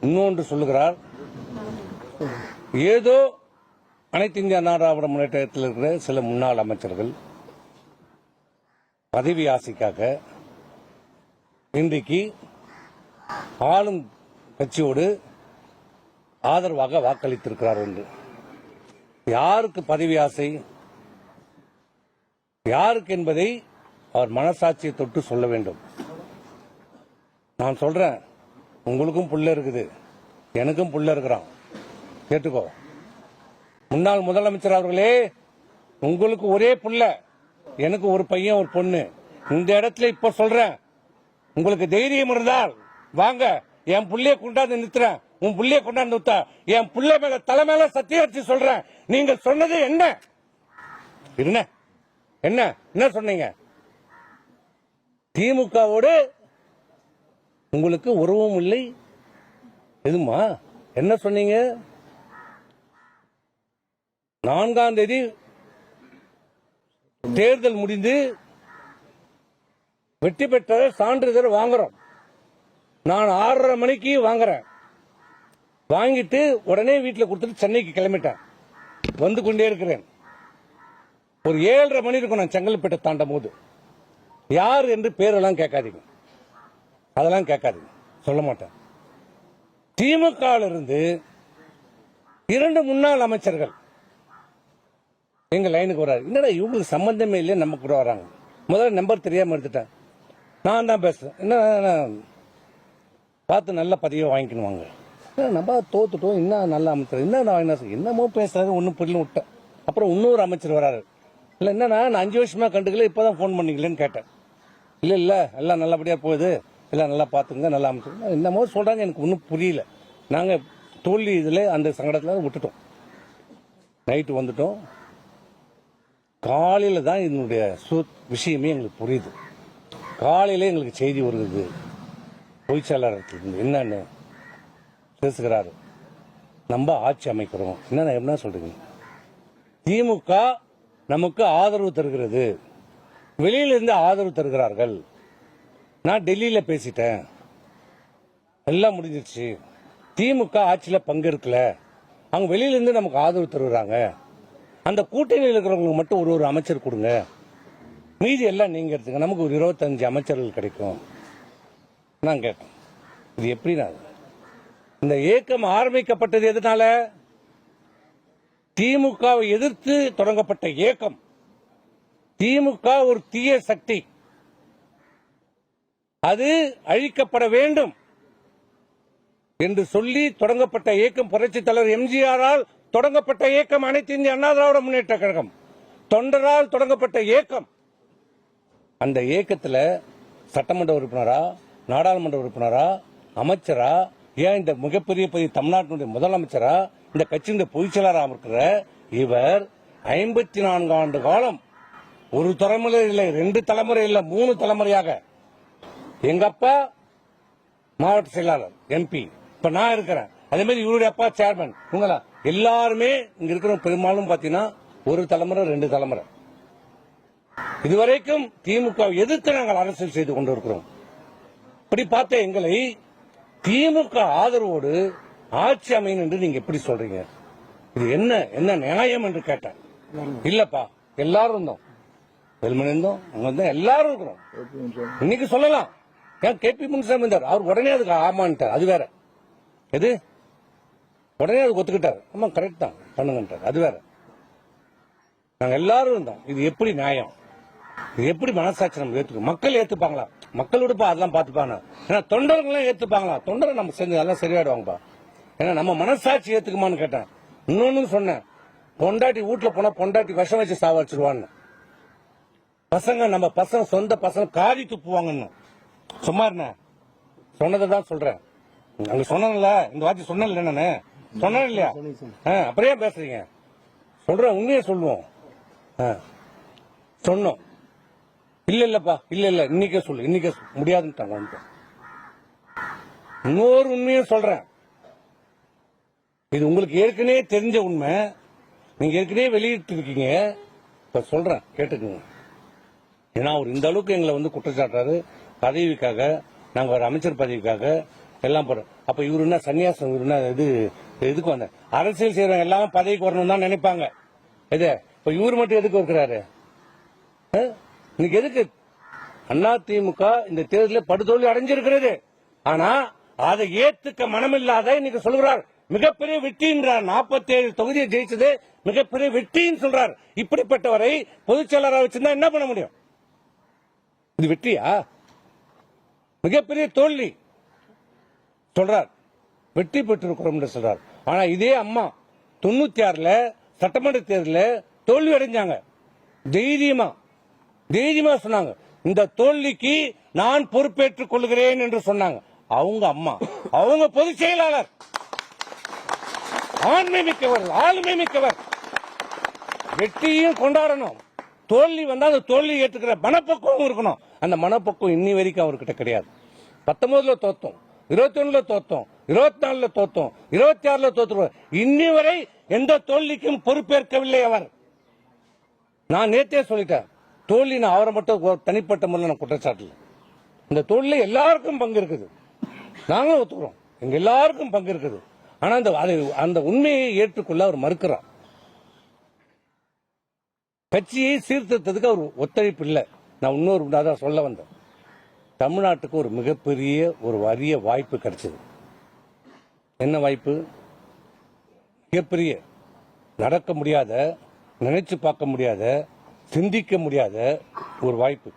இன்னொன்று சொல்லுகிறார், ஏதோ அனைத்து இந்திய அண்ணா திராவிட முன்னேற்றத்தில் இருக்கிற சில முன்னாள் அமைச்சர்கள் பதவி ஆசைக்காக இன்றைக்கு ஆளும் கட்சியோடு ஆதரவாக வாக்களித்திருக்கிறார் என்று. யாருக்கு பதவி ஆசை, யாருக்கு என்பதை அவர் மனசாட்சியை தொட்டு சொல்ல வேண்டும். நான் சொல்றேன், உங்களுக்கும் புள்ள இருக்குது, எனக்கும் புள்ள இருக்கிறான், கேட்டுக்கோ. முன்னாள் முதலமைச்சர் அவர்களே, உங்களுக்கு ஒரே புள்ள, எனக்கு ஒரு பையன் ஒரு பொண்ணு. இந்த இடத்துல இப்ப சொல்றேன், உங்களுக்கு தைரியம் இருந்தால் வாங்க, என் புள்ளைய கொண்டாந்து நிறுத்துறேன், உன் புள்ளைய கொண்டாந்து நிறுத்த, என் புள்ள மேல தலை மேல சத்தியம் வச்சு சொல்றேன். நீங்க சொன்னது என்ன என்ன என்ன என்ன சொன்னீங்க? திமுகவோடு உங்களுக்கு உறவும் இல்லை எதுமா? என்ன சொன்னீங்க? 4ஆம் தேதி தேர்தல் முடிந்து வெற்றி பெற்ற சான்றிதழ் வாங்குறோம். நான் 6:30 மணிக்கு வாங்குறேன். வாங்கிட்டு உடனே வீட்டில் கொடுத்துட்டு சென்னைக்கு கிளம்பிட்டேன். வந்து கொண்டே இருக்கிறேன். ஒரு 7:30 மணி இருக்கும் நான் செங்கல்பேட்டை தாண்டும் போது. யார் என்று பேரெல்லாம் கேட்காதீங்க, அதெல்லாம் கேட்காதீங்க, சொல்ல மாட்டேன். திமுக இருந்து 2 முன்னாள் அமைச்சர்கள் எங்க லைனுக்கு வராரு. என்னடா இவங்களுக்கு சம்பந்தமே இல்லை, நம்ம கூட வராங்க. முதல்ல நம்பர் தெரியாம எடுத்துட்டேன். நான் தான் பேசுறேன், என்ன பார்த்து நல்ல பதவியை வாங்கிக்கணுவாங்க. நம்ம தோத்துட்டோம், இன்னும் நல்ல அமைச்சர் என்னமோ பேசுறாரு, ஒன்னும் புரியல விட்டேன். அப்புறம் இன்னொரு அமைச்சர் வராரு. இல்ல என்னன்னா, நான் 5 வருஷமா கண்டுக்கல, இப்பதான் போன் பண்ணீங்களேன்னு கேட்டேன். இல்ல எல்லாம் நல்லபடியா போகுது, எல்லாம் நல்லா பாத்துங்க, நல்லா அமைச்சர் என்னமோ சொல்றாங்க, எனக்கு ஒன்னும் புரியல. நாங்க தோல்வி இதுல அந்த சங்கடத்துல விட்டுட்டோம். நைட்டு வந்துட்டோம். காலையில தான் இதனுடைய விஷயமே எங்களுக்கு புரியுது. காலையில எங்களுக்கு செய்தி வருது, பொய்ச்சாளர் என்னன்னு பேசுகிறாரு, நம்ம ஆட்சி அமைக்கிறோம். என்ன சொல்றீங்க? திமுக நமக்கு ஆதரவு தருகிறது, வெளியிலிருந்து ஆதரவு தருகிறார்கள். நான் டெல்லியில பேசிட்டேன், எல்லாம் முடிஞ்சிருச்சு. திமுக ஆட்சியில பங்கெடுக்கல, அவங்க வெளியிலிருந்து நமக்கு ஆதரவு தருகிறாங்க. அந்த கூட்டணியில் இருக்கிறவங்களுக்கு மட்டும் ஒரு அமைச்சர் கொடுங்க, மீதி எல்லாம் நீங்க எடுத்துங்க, நமக்கு ஒரு 25 அமைச்சர்கள் கிடைக்கும். நான் கேட்டேன், இது எப்படின்னா? இந்த இயக்கம் ஆரம்பிக்கப்பட்டது எதனால? திமுகவை எதிர்த்து தொடங்கப்பட்ட இயக்கம். திமுக ஒரு தீய சக்தி, அது அழிக்கப்பட வேண்டும் என்று சொல்லி தொடங்கப்பட்ட இயக்கம். புரட்சித் தலைவர் எம்ஜிஆரால் தொடங்கப்பட்ட இயக்கம் அனைத்து இந்திய அண்ணா திராவிட முன்னேற்ற கழகம். தொண்டரால் தொடங்கப்பட்ட இயக்கம். அந்த இயக்கத்தில் சட்டமன்ற உறுப்பினரா, நாடாளுமன்ற உறுப்பினரா, அமைச்சரா, ஏன் இந்த மிகப்பெரிய தமிழ்நாட்டினுடைய முதலமைச்சரா, இந்த கட்சியின் பொதுச்செயலாளராக இருக்கிற இவர் 54 ஆண்டு காலம், ஒரு தலைமுறை இல்லை, 2 தலைமுறை இல்லை, 3 தலைமுறையாக எங்க அப்பா மாவட்ட செயலாளர், எம்பி, இப்ப நான் இருக்கிறேன். அதே மாதிரி இவருடைய அப்பா சேர்மன். இவங்களா எல்லாருமே இங்க இருக்கிற பெரும்பாலும் பாத்தீங்கன்னா ஒரு தலைமுறை 2 தலைமுறை. இதுவரைக்கும் திமுக எதிர்த்து நாங்கள் அரசியல் செய்து கொண்டிருக்கிறோம். இப்படி பார்த்த எங்களை திமுக ஆதரவோடு ஆட்சி அமையும் என்று நீங்க எப்படி சொல்றீங்க? இது என்ன நியாயம் என்று கேட்டேன். இல்லப்பா, எல்லாரும் இருந்தோம், வெல்மணி இருந்தோம், அங்க இருந்தோம், எல்லாரும் இருக்கிறோம். இன்னைக்கு சொல்லலாம், ஏன் கேபி முனுசாமி இருந்தார், அவர் உடனே அதுக்கு ஆமான்ட்டார். அது வேற, எது உடனே அதுக்கு ஒத்துக்கிட்டார். ஆமா கரெக்ட் தான், பண்ணுங்கன்றார். அது வேற. நாங்க எல்லாரும் இருந்தோம். இது எப்படி நியாயம்? இது எப்படி மனசாட்சி நம்ம ஏத்துக்க? மக்கள் ஏத்துப்பாங்களா? மக்கள் விடுப்பா, அதெல்லாம் பாத்துப்பாங்க. ஏன்னா தொண்டர்கள் ஏத்துப்பாங்களா? தொண்டரை நம்ம செஞ்சு அதெல்லாம் சரியாயிடுவாங்கப்பா. ஏன்னா நம்ம மனசாட்சி ஏத்துக்குமான்னு கேட்டேன். இன்னொன்னு சொன்னேன், பொண்டாட்டி வீட்டுல போனா பொண்டாட்டி விஷம் வச்சு சாவடிச்சிருவான்னு. பசங்க, நம்ம பசங்க, சொந்த பசங்க காரி துப்புவாங்கன்னு. சும்மா இருந்த சொன்னதை தான் சொல்றேன். அங்க சொன்னல, இந்த வார்த்தை சொன்னல, நானு சொன்னேன் இல்லையா? அப்படியே பேசுறீங்க. சொல்றேன், உண்மையை சொல்லுவோம். சொன்னோம். இல்லப்பா, இல்ல இன்னைக்கே சொல்லு, இன்னைக்கே முடியாதுன்னு. இன்னொரு உண்மையும் சொல்றேன், இது உங்களுக்கு ஏற்கனவே தெரிஞ்ச உண்மை, நீங்க ஏற்கனவே வெளியிட்டு இருக்கீங்க. இப்ப சொல்றேன், கேட்டுக்குங்க. ஏன்னா அவர் இந்த அளவுக்கு எங்களை குற்றச்சாட்டாரு. பதவிக்காக, நாங்க ஒரு அமைச்சர் பதவிக்காக எல்லாம் போற. அப்ப இவரு என்ன சன்னியாசம், இவரு என்ன எதுக்கு வந்த அரசியல் செய்யறவங்க எல்லாம் பதவிக்கு வரணும் தான் நினைப்பாங்க. இது இப்ப இவரு மட்டும் எதுக்கு இருக்கிறாரு? இன்னைக்கு எதுக்கு அதிமுக இந்த தேர்தலில் படுதோல்வி அடைஞ்சிருக்கிறது. ஆனா அதை ஏத்துக்க மனமில்லாத இன்னைக்கு சொல்கிறார் மிகப்பெரிய வெற்றின்றார். 47 தொகுதியை ஜெயிச்சது மிகப்பெரிய வெற்றின்னு சொல்றார். இப்படிப்பட்டவரை பொதுச் செயலாளராக வச்சிருந்தா என்ன பண்ண முடியும்? இது வெற்றியா? மிகப்பெரிய தோல்வி சொல்றார். வெற்றி பெற்றிருக்கிறோம் என்று சொல்றார். ஆனா இதே அம்மா 96ல சட்டமன்ற தேர்தலில் தோல்வி அடைஞ்சாங்க. தைரியமா சொன்னாங்க, இந்த தோல்விக்கு நான் பொறுப்பேற்றுக் கொள்கிறேன் என்று சொன்னாங்க. அவங்க அம்மா, அவங்க பொதுச் செயலாளர், ஆண்மை மிக்கவர், ஆளுமை மிக்கவர். வெற்றியும் கொண்டாடணும், தோல்வி வந்தா அந்த தோல்வி ஏற்றுக்கிற மனப்பக்குவம் இருக்கணும். அந்த மனப்பக்குவம் இன்னி வரைக்கும் அவர்கிட்ட கிடையாது. 19ல தோத்தோம், 21ல தோத்தோம், 24ல தோத்தோம், 26ல தோத்துருவோம். இன்னி வரை எந்த தோல்விக்கும் பொறுப்பேற்கவில்லை அவர். நான் நேத்தே சொல்லிட்டேன், தோல்வி நான் அவரை மட்டும் தனிப்பட்ட முறையில் நான் குற்றச்சாட்டு. இந்த தோல்வியில் எல்லாருக்கும் பங்கு இருக்குது, நாங்களும் ஒத்துக்கிறோம், எங்க எல்லாருக்கும் பங்கு இருக்குது. ஆனா அந்த உண்மையை ஏற்றுக்கொள்ள அவர் மறுக்கிறார். கட்சியை சீர்திருத்தத்துக்கு அவர் ஒத்துழைப்பு இல்லை. நான் இன்னொரு அதான் சொல்ல வந்தேன், தமிழ்நாட்டுக்கு ஒரு மிகப்பெரிய ஒரு அரிய வாய்ப்பு கிடைச்சது. என்ன வாய்ப்பு? மிகப்பெரிய, நடக்க முடியாத, நினைச்சு பார்க்க முடியாத, சிந்திக்க முடியாத ஒரு வாய்ப்பு.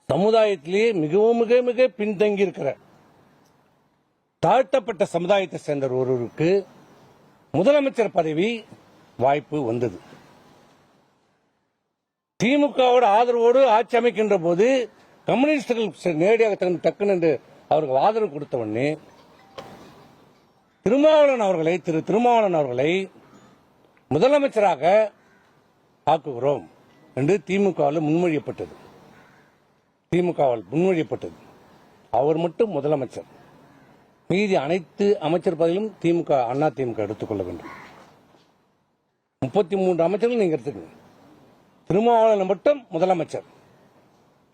சமுதாயத்திலேயே மிகவும் மிக மிக பின்தங்கி இருக்கிற தாழ்த்தப்பட்ட சமுதாயத்தை சேர்ந்த ஒருவருக்கு முதலமைச்சர் பதவி வாய்ப்பு வந்தது. திமுகவோட ஆதரவோடு ஆட்சி அமைக்கின்ற போது கம்யூனிஸ்டுகள் நேரடியாக டக்குன்னு அவருக்கு ஆதரவு கொடுத்த உடனே திரு திருமாவளவன் அவர்களை முதலமைச்சராக ஆக்குகிறோம் என்று திமுகவால் முன்மொழியப்பட்டது. அவர் மட்டும் முதலமைச்சர், மீதி அனைத்து அமைச்சர் பதவியும் அண்ணா திமுக எடுத்துக்கொள்ள வேண்டும். 33 அமைச்சர்கள் நீங்க எடுத்துக்கங்க, திருமாவளவன் மட்டும் முதலமைச்சர்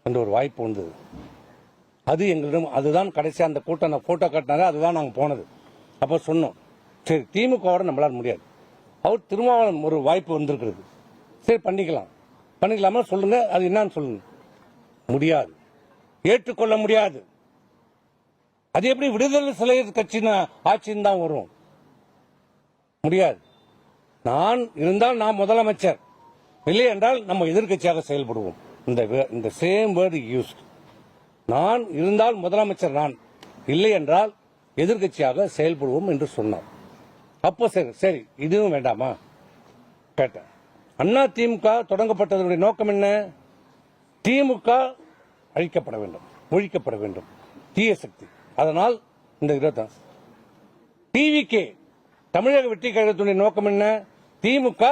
என்ற ஒரு வாய்ப்பு வந்தது. அது எங்களிடம், அதுதான் கடைசி அந்த கூட்டம் போட்டோ காட்டினாரு, அதுதான் நாங்கள் போனது. அப்ப சொன்னோம், சரி திமுகவோட நம்மளால முடியாது, அவர் திருமாவளவன் ஒரு வாய்ப்பு வந்திருக்கிறது, சரி பண்ணிக்கலாமா சொல்லுங்க, அது என்னன்னு சொல்லுங்க. முடியாது, ஏற்றுக்கொள்ள முடியாது. அது எப்படி விடுதலை சிறுத்தைகள் கட்சி ஆட்சின்னு தான் வரும்? முடியாது. நான் இருந்தால் நான் முதலமைச்சர், இல்லை என்றால் நம்ம எதிர்கட்சியாக செயல்படுவோம். இந்த சேம் வேர்டு யூஸ். நான் இருந்தால் முதலமைச்சர் நான், இல்லை என்றால் எதிர்கட்சியாக செயல்படுவோம் என்று சொன்னார். அப்போ சரி இதுவும் வேண்டாமா கேட்டேன். அண்ணா திமுக தொடங்கப்பட்டதனுடைய நோக்கம் என்ன? திமுக அழிக்கப்பட வேண்டும், ஒழிக்கப்பட வேண்டும், தீய சக்தி. அதனால் இந்த டிவிகே தமிழக வெற்றி கழகத்தினுடைய நோக்கம் என்ன? திமுக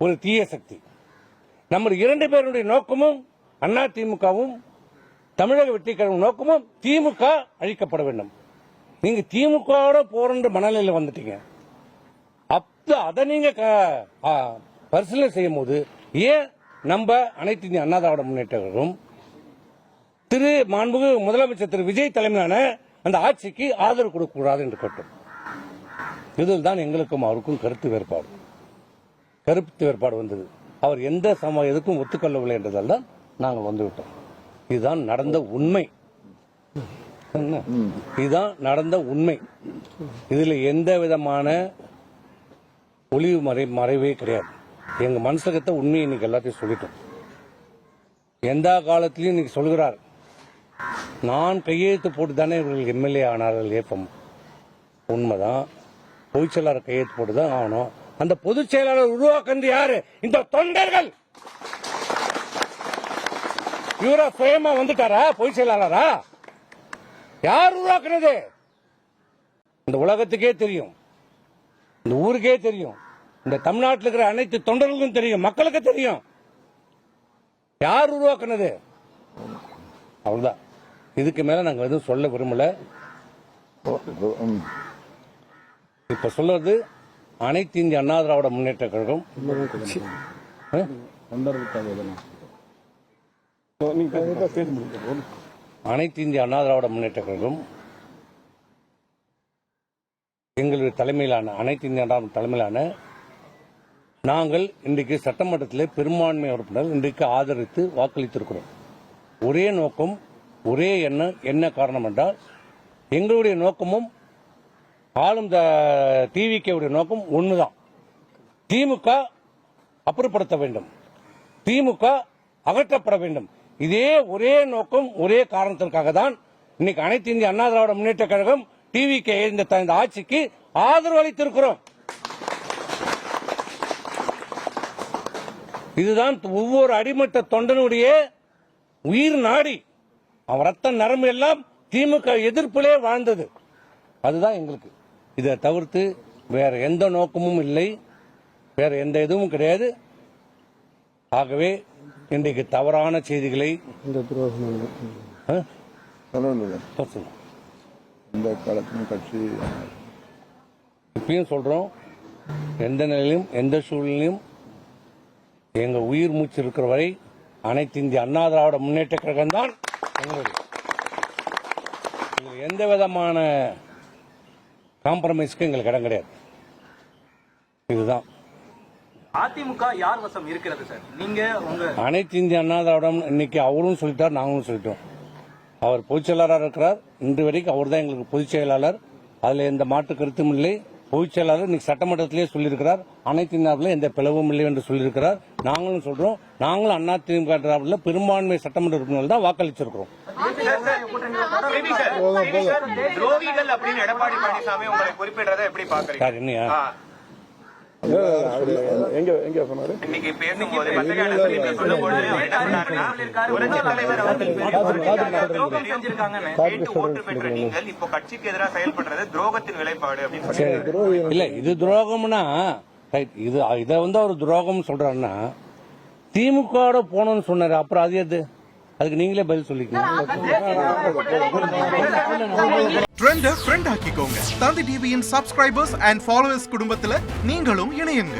ஒரு தீய சக்தி. நம்ம 2 பேருடைய நோக்கமும், அண்ணா திமுகவும் தமிழக வெற்றி கழகம் நோக்கமும் திமுக அழிக்கப்பட வேண்டும். நீங்க திமுகவோட போற மனநிலையில் வந்துட்டீங்க. அப்ப அதை நீங்க பரிசீலனை செய்யும் போது ஏன் நம்ம அனைத்து இந்திய அண்ணா திராவிட முன்னேற்ற கழகம் மாண்புமிகு முதலமைச்சர் திரு விஜய் தலைமையிலான அந்த ஆட்சிக்கு ஆதரவு கொடுக்க கூடாது என்று கேட்டோம். இதில் தான் எங்களுக்கும் அவருக்கும் கருத்து வேறுபாடு வந்தது. அவர் எந்த எதுக்கும் ஒத்துக்கொள்ளவில்லை என்றதால் தான் நாங்கள் வந்துவிட்டோம். இதுதான் நடந்த உண்மை. இதுதான் நடந்த உண்மை. இதுல எந்த விதமான ஒளிவு மறைவே கிடையாது. எங்க மனசகத்தை உண்மையை இன்னைக்கு எல்லாத்தையும் சொல்லிட்டோம். எந்த காலத்திலையும் இன்னைக்கு சொல்கிறார், நான் கையெழுத்து போட்டு தானே இவர்கள் எம்எல்ஏ ஆனார்கள். ஏப்பம் உண்மைதான், பொதுச் செயலாளர் கையெழுத்து போட்டு தான் ஆகணும். அந்த பொதுச் செயலாளர் உருவாக்குறது யாரு? இந்த தொண்டர்கள். இவரா சுயமா வந்துட்டாரா பொதுச் செயலாளரா? யார் உருவாக்குறது? இந்த உலகத்துக்கே தெரியும், இந்த ஊருக்கே தெரியும், இந்த தமிழ்நாட்டில் இருக்கிற அனைத்து தொண்டர்களுக்கும் தெரியும், மக்களுக்கு தெரியும் யார் உருவாக்குனது. அவ்வளவுதான். இதுக்கு மேல நாங்க எதுவும் சொல்ல விரும்பல. இப்ப சொல்றது அனைத்து இந்திய அண்ணா திராவிட முன்னேற்ற கழகம் அனைத்து இந்திய அண்ணா திராவிட முன்னேற்ற கழகம் எங்களுடைய தலைமையிலான அனைத்து இந்திய அண்ணா தலைமையிலான நாங்கள் இன்றைக்கு சட்டமன்றத்தில் பெரும்பான்மை உறுப்பினர் இன்றைக்கு ஆதரித்து வாக்களித்திருக்கிறோம். ஒரே நோக்கம், ஒரே எண்ணம். என்ன காரணம் என்றால் எங்களுடைய நோக்கமும் ஆளும் டிவிகேவுடைய நோக்கம் ஒண்ணுதான். திமுக அப்புறப்படுத்த வேண்டும், திமுக அகற்றப்பட வேண்டும். இதே ஒரே நோக்கம், ஒரே காரணத்திற்காக தான் இன்னைக்கு அனைத்து இந்திய அண்ணா திராவிட முன்னேற்ற கழகம் டிவிகே இந்த ஆட்சிக்கு ஆதரவு அளித்திருக்கிறோம். இதுதான் ஒவ்வொரு அடிமட்ட தொண்டனுடைய உயிர் நாடி. அவன் ரத்த நரம்பு எல்லாம் திமுக எதிர்ப்பிலே வாழ்ந்தது. அதுதான் எங்களுக்கு. இதை தவிர்த்து வேற எந்த நோக்கமும் இல்லை, வேற எந்த இதுவும் கிடையாது. ஆகவே இன்றைக்கு தவறான செய்திகளை இப்பயும் சொல்றோம். எந்த நிலையிலும் எந்த சூழ்நிலையும் எங்க உயிர் மூச்சு இருக்கிற வரை அனைத்து இந்திய அண்ணா திராவிட முன்னேற்ற கழகம் தான் எங்களுடைய. எந்த விதமான காம்ப்ரமைஸ்க்கு எங்களுக்கு இடம் கிடையாது. இதுதான். அதிமுக யார் வசம் இருக்கிறது சார்? நீங்க உங்க அனைத்து இந்திய அண்ணா திராவிடம் இன்னைக்கு அவரும் சொல்லிட்டார், நாங்களும் சொல்லிட்டோம். அவர் பொதுச் செயலாளராக இருக்கிறார். இன்று வரைக்கும் அவர் தான் எங்களுக்கு பொதுச் செயலாளர். அதுல எந்த மாற்று கருத்தும் இல்லை. பொதுச் செயலாளர் இன்னைக்கு சட்டமன்றத்திலேயே சொல்லியிருக்கிறார், அனைத்து இந்தியாவில் எந்த பிளவும் இல்லை என்று சொல்லியிருக்கிறார். நாங்களும் சொல்றோம். நாங்களும் அண்ணா திமுக திராவிடத்தில் பெரும்பான்மை சட்டமன்ற உறுப்பினர்கள் தான் வாக்களிச்சிருக்கிறோம். துரோகிகள் அப்படின்னு எடப்பாடி பழனிசாமி உங்களை குறிப்பிடுறதை எப்படி பாக்குறீங்க? என்னையா இன்னைக்கு பேசும்போது ஓட்டு பெற்ற நீங்கள் இப்போ கட்சிக்கு எதிராக செயல்படுறது துரோகத்தின் விளைபாடு அப்படின்னு இல்ல. இது துரோகம்னா இதை ஒரு துரோகம் சொல்றாருன்னா திமுக போனோம்னு சொன்னாரு. அப்புறம் அது எது? அதுக்கு நீங்களே பதில் சொல்லிக்கணும். ட்ரெண்ட ஃப்ரெண்ட் ஆக்கிக்கோங்க. தந்தி டிவியின் சப்ஸ்கிரைபர்ஸ் அண்ட் ஃபாலோவர்ஸ் குடும்பத்துல நீங்களும் இணையுங்க.